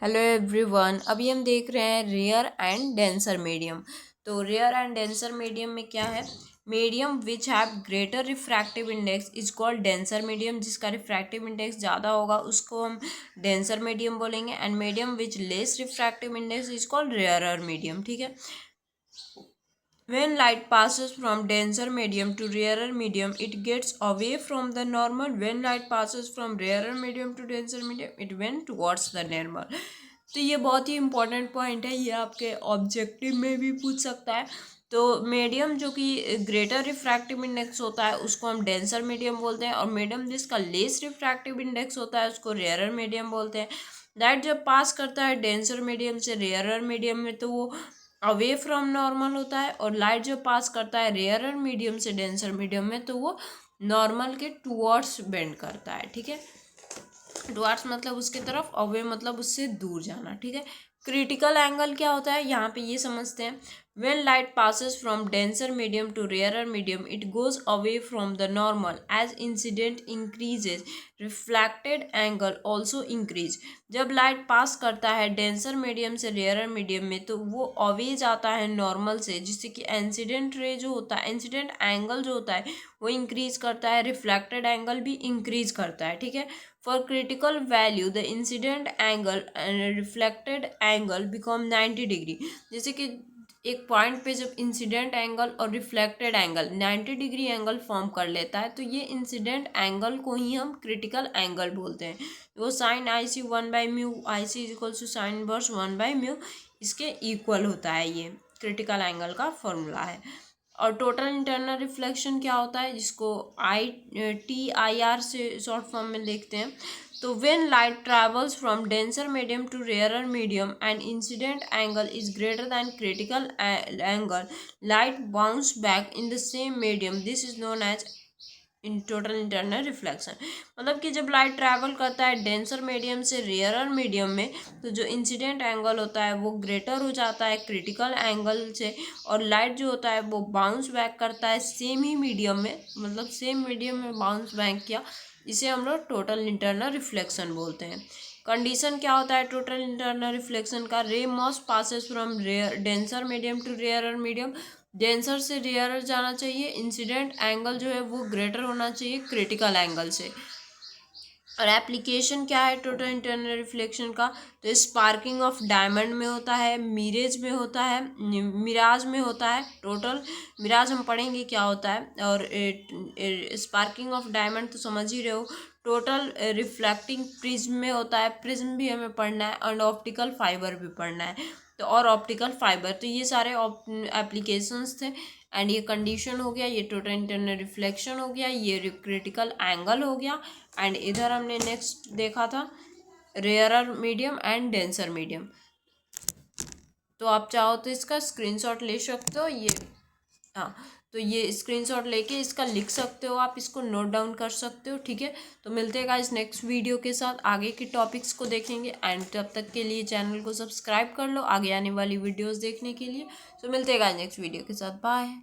Hello everyone, अभी हम देख रहे हैं रेयर एंड डेंसर मीडियम। तो रेयर एंड डेंसर मीडियम में क्या है? Medium which have greater refractive index is called denser medium. जिसका रिफ्रैक्टिव इंडेक्स ज़्यादा होगा उसको हम डेंसर मीडियम बोलेंगे। And medium which less refractive index is called rarer medium. ठीक है। When light passes from denser medium to rarer medium, it gets away from the normal. When light passes from rarer medium to denser medium, it went towards the normal. तो ये बहुत ही important point है, ये आपके objective में भी पूछ सकता है। तो मीडियम जो कि ग्रेटर रिफ्रैक्टिव इंडेक्स होता है उसको हम डेंसर मीडियम बोलते हैं, और मीडियम जिसका लेस रिफ्रैक्टिव इंडेक्स होता है उसको रेयरर मीडियम बोलते हैं। लाइट जब पास करता है डेंसर मीडियम से रेयरर मीडियम में तो वो अवे फ्रॉम नॉर्मल होता है, और लाइट जो पास करता है रेयरर मीडियम से डेंसर मीडियम में तो वो नॉर्मल के टुवर्ड्स बेंड करता है। ठीक है। टुवर्ड्स मतलब उसके तरफ, अवे मतलब उससे दूर जाना। ठीक है। क्रिटिकल एंगल क्या होता है यहाँ पे ये समझते हैं। When light passes from denser medium to rarer medium, it goes away from the normal. As incident increases, reflected angle also increase. जब लाइट पास करता है डेंसर मीडियम से रेयरर मीडियम में तो वो अवे जाता है नॉर्मल से, जिससे कि इंसिडेंट रे जो होता है, इंसिडेंट एंगल जो होता है वो इंक्रीज करता है, रिफ्लेक्टेड एंगल भी इंक्रीज करता है। ठीक है। For critical value the incident angle and reflected angle become 90 degree. जैसे कि एक पॉइंट पे जब इंसिडेंट एंगल और reflected angle 90 degree angle form कर लेता है तो ये इंसिडेंट एंगल को ही हम क्रिटिकल एंगल बोलते हैं। वो sine I C 1/μ, I C is equal to sine inverse 1/μ, इसके इक्वल होता है। ये क्रिटिकल एंगल का फॉर्मूला है। और टोटल इंटरनल रिफ्लेक्शन क्या होता है, जिसको TIR से शॉर्ट फॉर्म में देखते हैं। तो when light travels from denser medium to rarer medium and incident angle is greater than critical angle, light bounce back in the same medium. This is known as in total internal reflection. मतलब कि जब light travel करता है denser medium से rarer medium में तो जो incident angle होता है वो ग्रेटर हो जाता है क्रिटिकल एंगल से, और लाइट जो होता है वो बाउंस बैक करता है सेम ही मीडियम में, मतलब सेम मीडियम में बाउंस बैक किया। इसे हम लोग टोटल इंटरनल रिफ्लेक्शन बोलते हैं। कंडीशन क्या होता है टोटल इंटरनल रिफ्लेक्शन का? Ray must passes from rare denser medium to rarer medium. Denser से रेयरर जाना चाहिए, इंसिडेंट एंगल जो है वो ग्रेटर होना चाहिए क्रिटिकल एंगल से। और एप्लीकेशन क्या है टोटल इंटरनल रिफ्लेक्शन का? तो स्पार्किंग ऑफ डायमंड में होता है, मिरेज में होता है, मिराज में होता है। टोटल मिराज हम पढ़ेंगे क्या होता है, और स्पार्किंग ऑफ डायमंड तो समझ ही रहे हो। टोटल रिफ्लेक्टिंग प्रिज्म में होता है, प्रिज्म भी हमें पढ़ना है, और ऑप्टिकल फाइबर भी पढ़ना है। तो और ऑप्टिकल फाइबर, तो ये सारे एप्लीकेशंस थे। एंड ये कंडीशन हो गया, ये टोटल इंटरनल रिफ्लेक्शन हो गया, ये क्रिटिकल एंगल हो गया। एंड इधर हमने नेक्स्ट देखा था rarer medium and denser medium. तो आप चाहो तो इसका स्क्रीनशॉट ले सकते हो। ये हाँ, तो ये स्क्रीनशॉट लेके इसका लिख सकते हो, आप इसको नोट डाउन कर सकते हो। ठीक है। तो मिलते हैं गाइस नेक्स्ट वीडियो के साथ, आगे के टॉपिक्स को देखेंगे। एंड तब तक के लिए चैनल को सब्सक्राइब कर लो आगे आने वाली वीडियोस देखने के लिए। तो मिलते हैं गाइस नेक्स्ट वीडियो के साथ, बाय।